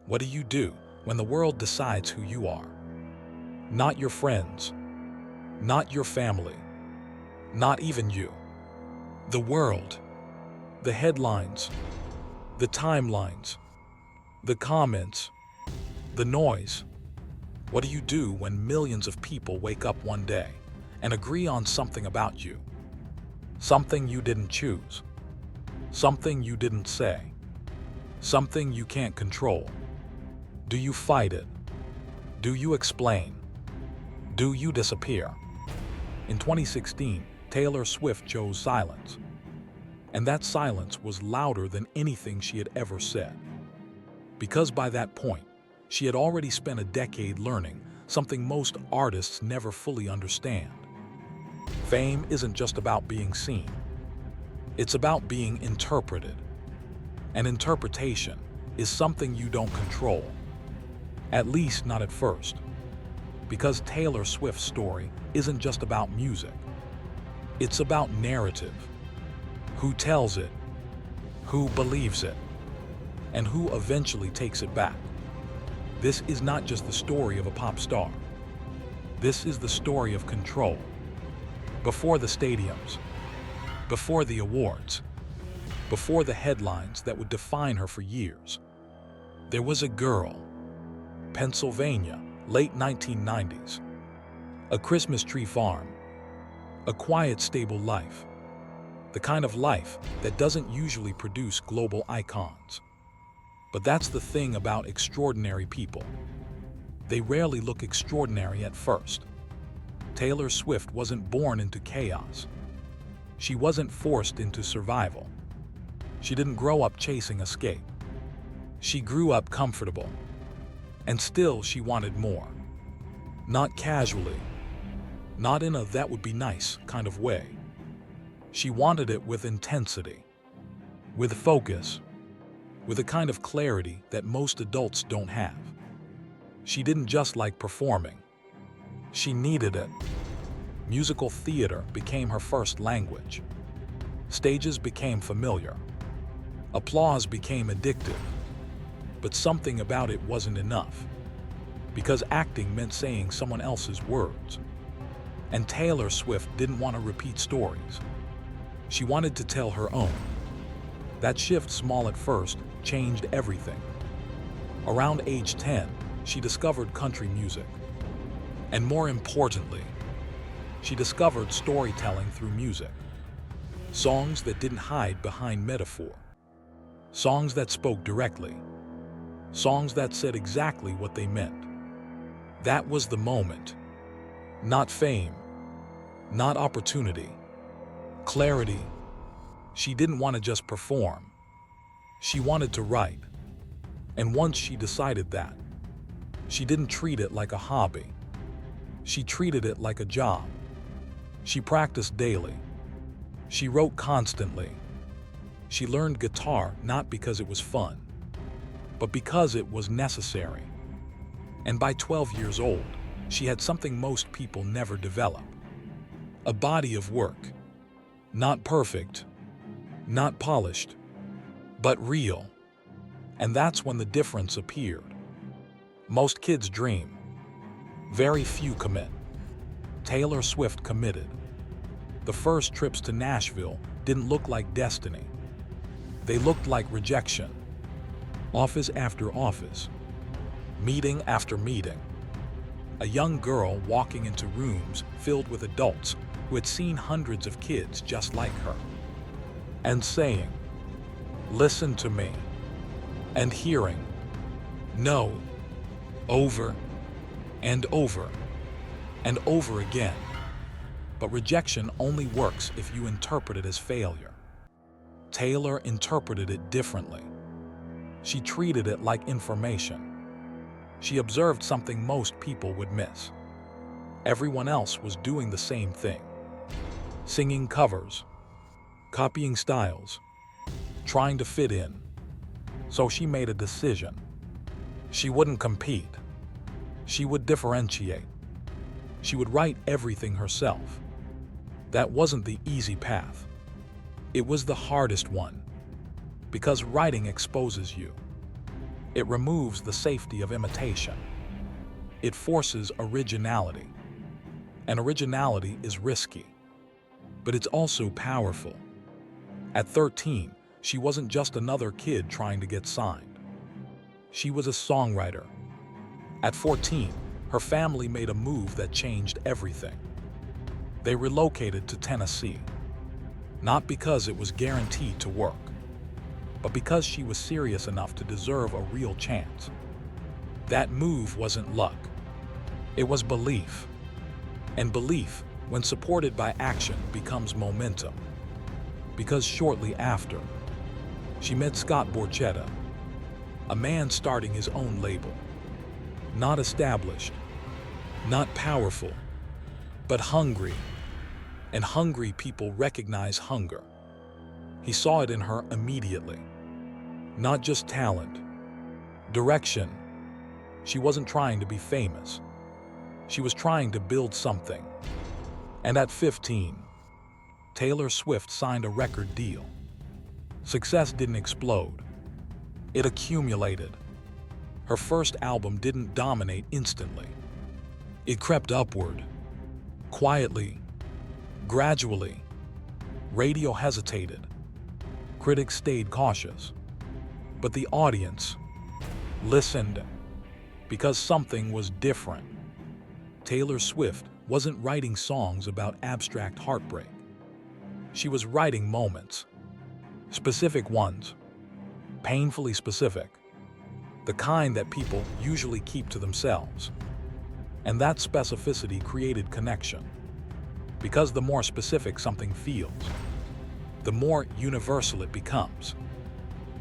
What do you do when the world decides who you are? Not your friends, not your family, not even you. The world, the headlines, the timelines, the comments, the noise. What do you do when millions of people wake up one day and agree on something about you? Something you didn't choose, something you didn't say, something you can't control. Do you fight it? Do you explain? Do you disappear? In 2016, Taylor Swift chose silence. And that silence was louder than anything she had ever said. Because by that point, she had already spent a decade learning something most artists never fully understand. Fame isn't just about being seen. It's about being interpreted. And interpretation is something you don't control. At least not at first. Because Taylor Swift's story isn't just about music. It's about narrative. Who tells it, who believes it, and who eventually takes it back. This is not just the story of a pop star. This is the story of control. Before the stadiums, before the awards, before the headlines that would define her for years, there was a girl, Pennsylvania, late 1990s, a Christmas tree farm, a quiet, stable life, the kind of life that doesn't usually produce global icons. But that's the thing about extraordinary people. They rarely look extraordinary at first. Taylor Swift wasn't born into chaos. She wasn't forced into survival. She didn't grow up chasing escape. She grew up comfortable. And still she wanted more. Not casually. Not in a "that would be nice" kind of way. She wanted it with intensity, with focus, with a kind of clarity that most adults don't have. She didn't just like performing. She needed it. Musical theater became her first language. Stages became familiar. Applause became addictive. But something about it wasn't enough. Because acting meant saying someone else's words. And Taylor Swift didn't want to repeat stories. She wanted to tell her own. That shift, small at first, changed everything. Around age 10, she discovered country music. And more importantly, she discovered storytelling through music. Songs that didn't hide behind metaphor. Songs that spoke directly. Songs that said exactly what they meant. That was the moment. Not fame. Not opportunity. Clarity. She didn't want to just perform. She wanted to write. And once she decided that, she didn't treat it like a hobby. She treated it like a job. She practiced daily. She wrote constantly. She learned guitar not because it was fun, but because it was necessary. And by 12 years old, she had something most people never develop. A body of work. Not perfect, not polished, but real. And that's when the difference appeared. Most kids dream. Very few commit. Taylor Swift committed. The first trips to Nashville didn't look like destiny. They looked like rejection. Office after office. Meeting after meeting. A young girl walking into rooms filled with adults who had seen hundreds of kids just like her. And saying, "Listen to me." And hearing, "No," over and over and over again. But rejection only works if you interpret it as failure. Taylor interpreted it differently. She treated it like information. She observed something most people would miss. Everyone else was doing the same thing. Singing covers, copying styles, trying to fit in. So she made a decision. She wouldn't compete. She would differentiate. She would write everything herself. That wasn't the easy path. It was the hardest one. Because writing exposes you. It removes the safety of imitation. It forces originality. And originality is risky, but it's also powerful. At 13, she wasn't just another kid trying to get signed. She was a songwriter. At 14, her family made a move that changed everything. They relocated to Tennessee, not because it was guaranteed to work, but because she was serious enough to deserve a real chance. That move wasn't luck. It was belief. And belief, when supported by action, becomes momentum. Because shortly after, she met Scott Borchetta, a man starting his own label. Not established, not powerful, but hungry. And hungry people recognize hunger. He saw it in her immediately. Not just talent, direction. She wasn't trying to be famous. She was trying to build something. And at 15, Taylor Swift signed a record deal. Success didn't explode. It accumulated. Her first album didn't dominate instantly. It crept upward, quietly, gradually. Radio hesitated. Critics stayed cautious. But the audience listened because something was different. Taylor Swift wasn't writing songs about abstract heartbreak. She was writing moments, specific ones, painfully specific, the kind that people usually keep to themselves. And that specificity created connection. Because the more specific something feels, the more universal it becomes.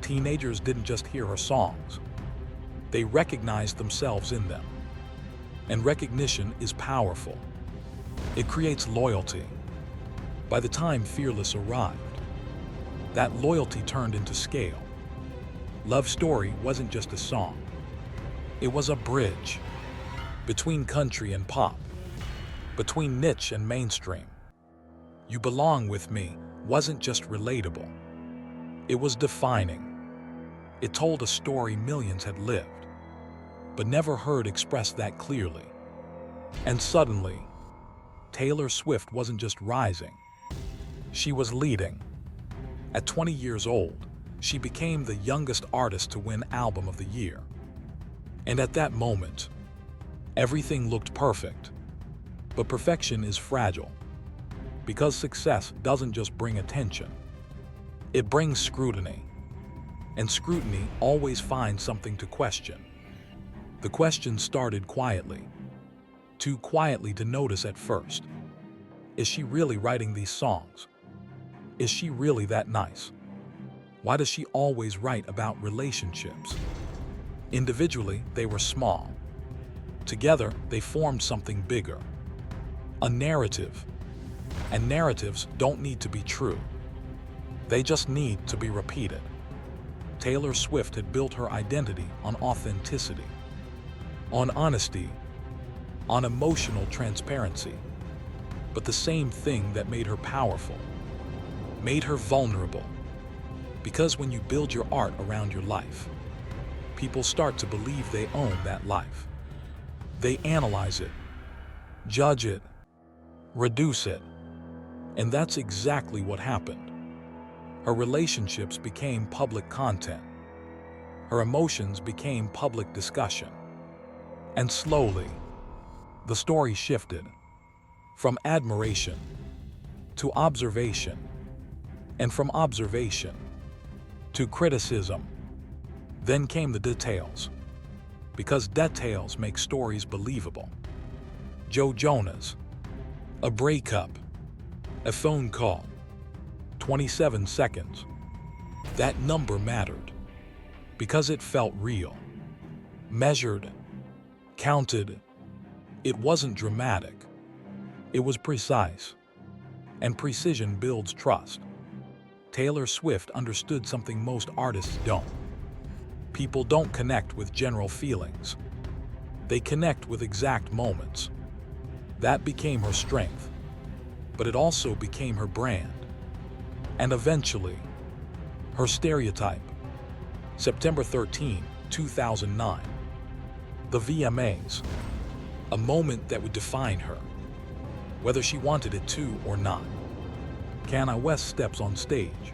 Teenagers didn't just hear her songs, they recognized themselves in them. And recognition is powerful. It creates loyalty. By the time Fearless arrived, that loyalty turned into scale. Love Story wasn't just a song. It was a bridge between country and pop, between niche and mainstream. You Belong With Me wasn't just relatable. It was defining. It told a story millions had lived, but never heard expressed that clearly. And suddenly, Taylor Swift wasn't just rising. She was leading. At 20 years old, she became the youngest artist to win Album of the Year. And at that moment, everything looked perfect. But perfection is fragile, because success doesn't just bring attention. It brings scrutiny. And scrutiny always finds something to question. The question started quietly, too quietly to notice at first. Is she really writing these songs? Is she really that nice? Why does she always write about relationships? Individually, they were small. Together, they formed something bigger. A narrative. And narratives don't need to be true. They just need to be repeated. Taylor Swift had built her identity on authenticity, on honesty, on emotional transparency. But the same thing that made her powerful made her vulnerable. Because when you build your art around your life, people start to believe they own that life. They analyze it, judge it, reduce it. And that's exactly what happened. Her relationships became public content. Her emotions became public discussion. And slowly, the story shifted from admiration to observation, and from observation to criticism. Then came the details, because details make stories believable. Joe Jonas, a breakup, a phone call, 27 seconds. That number mattered because it felt real, measured, counted. It wasn't dramatic. It was precise. And precision builds trust. Taylor Swift understood something most artists don't. People don't connect with general feelings. They connect with exact moments. That became her strength, but it also became her brand. And eventually, her stereotype. September 13, 2009. The VMAs. A moment that would define her, whether she wanted it to or not. Kanye West steps on stage,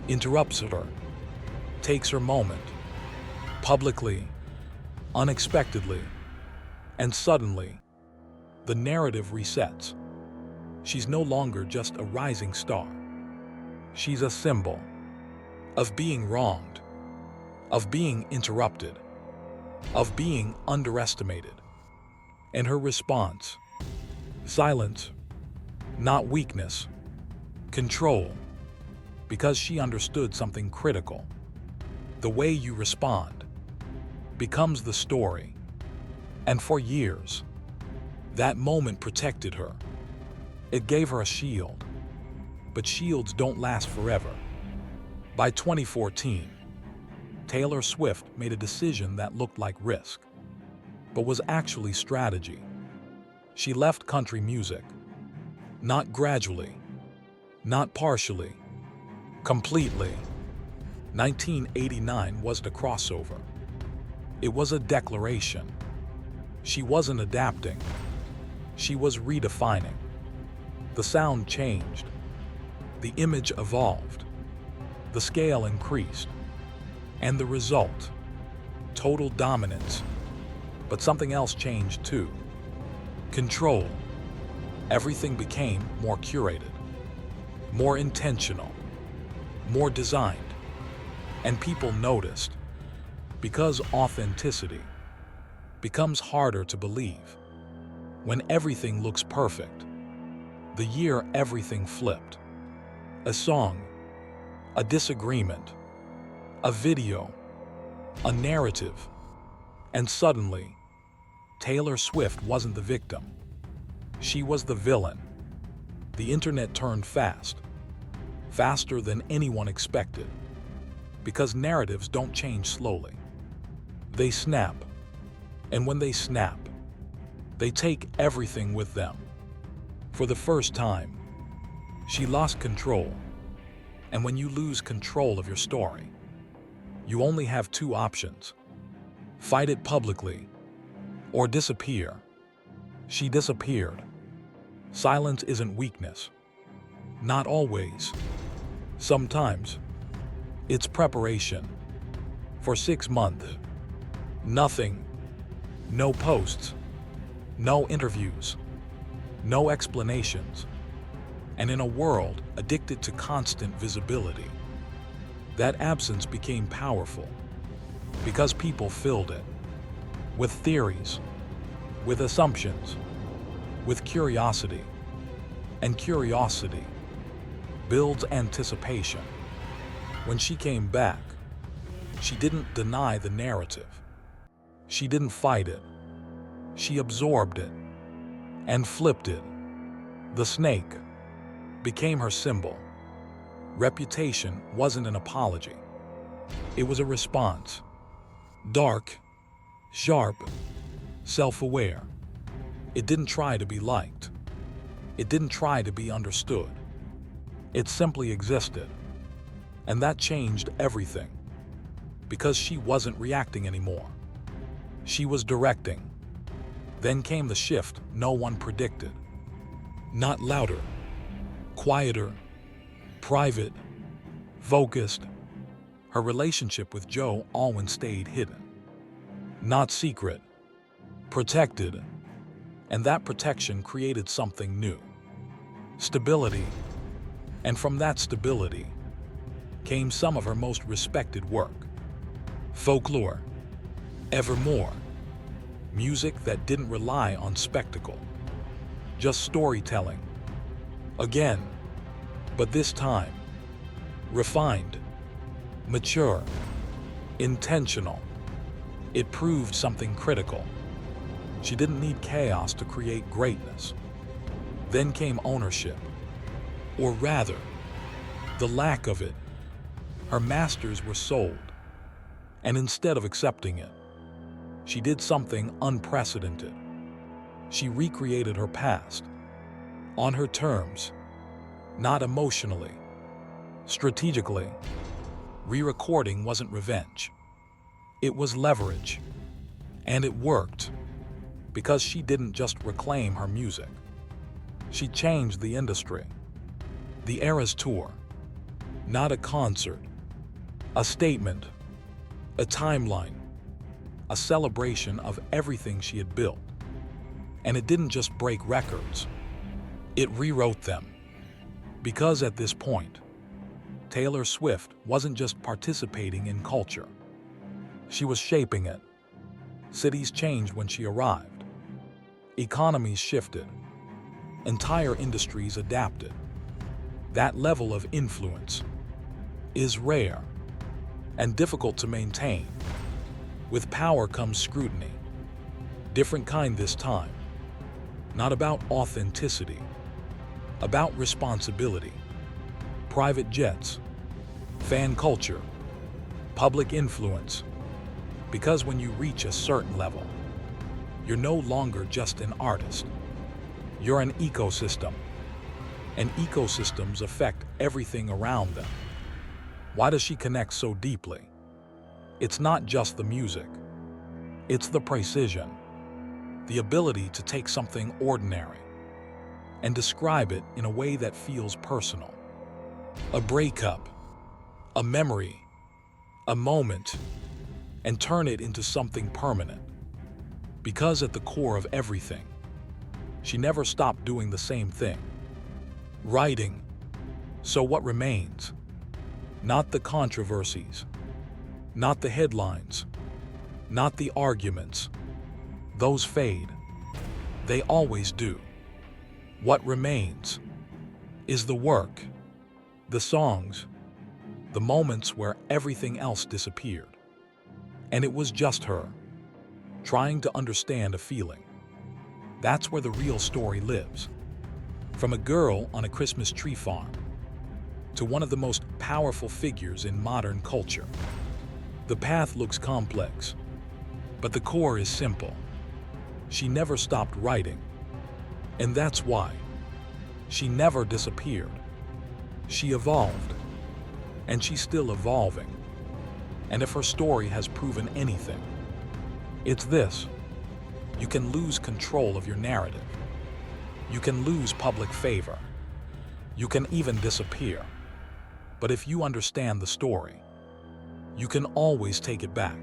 interrupts her, takes her moment, publicly, unexpectedly, and suddenly, the narrative resets. She's no longer just a rising star. She's a symbol of being wronged, of being interrupted, of being underestimated. And her response: silence, not weakness, control, because she understood something critical. The way you respond becomes the story. And for years, that moment protected her. It gave her a shield. But shields don't last forever. By 2014, Taylor Swift made a decision that looked like risk, but was actually strategy. She left country music. Not gradually, not partially, completely. 1989 was the crossover. It was a declaration. She wasn't adapting. She was redefining. The sound changed. The image evolved. The scale increased. And the result: total dominance. But something else changed too. Control. Everything became more curated, more intentional, more designed. And people noticed, because authenticity becomes harder to believe when everything looks perfect. The year everything flipped. A song, a disagreement, a video, a narrative, and suddenly, Taylor Swift wasn't the victim. She was the villain. The internet turned fast, faster than anyone expected, because narratives don't change slowly. They snap, and when they snap, they take everything with them. For the first time, she lost control. And when you lose control of your story, you only have two options: fight it publicly or disappear. She disappeared. Silence isn't weakness. Not always. Sometimes, it's preparation. For 6 months, nothing. No posts. No interviews. No explanations. And in a world addicted to constant visibility, that absence became powerful because people filled it with theories, with assumptions, with curiosity. And curiosity builds anticipation. When she came back, she didn't deny the narrative. She didn't fight it. She absorbed it and flipped it. The snake became her symbol. Reputation wasn't an apology. It was a response. Dark, sharp, self-aware. It didn't try to be liked. It didn't try to be understood. It simply existed. And that changed everything. Because she wasn't reacting anymore. She was directing. Then came the shift no one predicted. Not louder, quieter, private, focused. Her relationship with Joe Alwyn stayed hidden. Not secret, protected. And that protection created something new. Stability. And from that stability came some of her most respected work. Folklore, Evermore. Music that didn't rely on spectacle, just storytelling. Again, but this time, refined, mature, intentional. It proved something critical. She didn't need chaos to create greatness. Then came ownership, or rather, the lack of it. Her masters were sold, and instead of accepting it, she did something unprecedented. She recreated her past, on her terms, not emotionally, strategically. Re-recording wasn't revenge. It was leverage. And it worked, because she didn't just reclaim her music. She changed the industry. The Eras Tour. Not a concert. A statement. A timeline. A celebration of everything she had built. And it didn't just break records. It rewrote them. Because at this point, Taylor Swift wasn't just participating in culture. She was shaping it. Cities changed when she arrived. Economies shifted. Entire industries adapted. That level of influence is rare and difficult to maintain. With power comes scrutiny. Different kind this time. Not about authenticity, about responsibility. Private jets, fan culture, public influence. Because when you reach a certain level, you're no longer just an artist. You're an ecosystem. And ecosystems affect everything around them. Why does she connect so deeply? It's not just the music. It's the precision. The ability to take something ordinary and describe it in a way that feels personal. A breakup, a memory, a moment, and turn it into something permanent. Because at the core of everything, she never stopped doing the same thing. Writing. So what remains? Not the controversies, not the headlines, not the arguments. Those fade. They always do. What remains is the work, the songs, the moments where everything else disappeared. And it was just her, trying to understand a feeling. That's where the real story lives. From a girl on a Christmas tree farm to one of the most powerful figures in modern culture. The path looks complex, but the core is simple. She never stopped writing, and that's why. She never disappeared. She evolved, and she's still evolving. And if her story has proven anything, it's this. You can lose control of your narrative. You can lose public favor. You can even disappear. But if you understand the story, you can always take it back.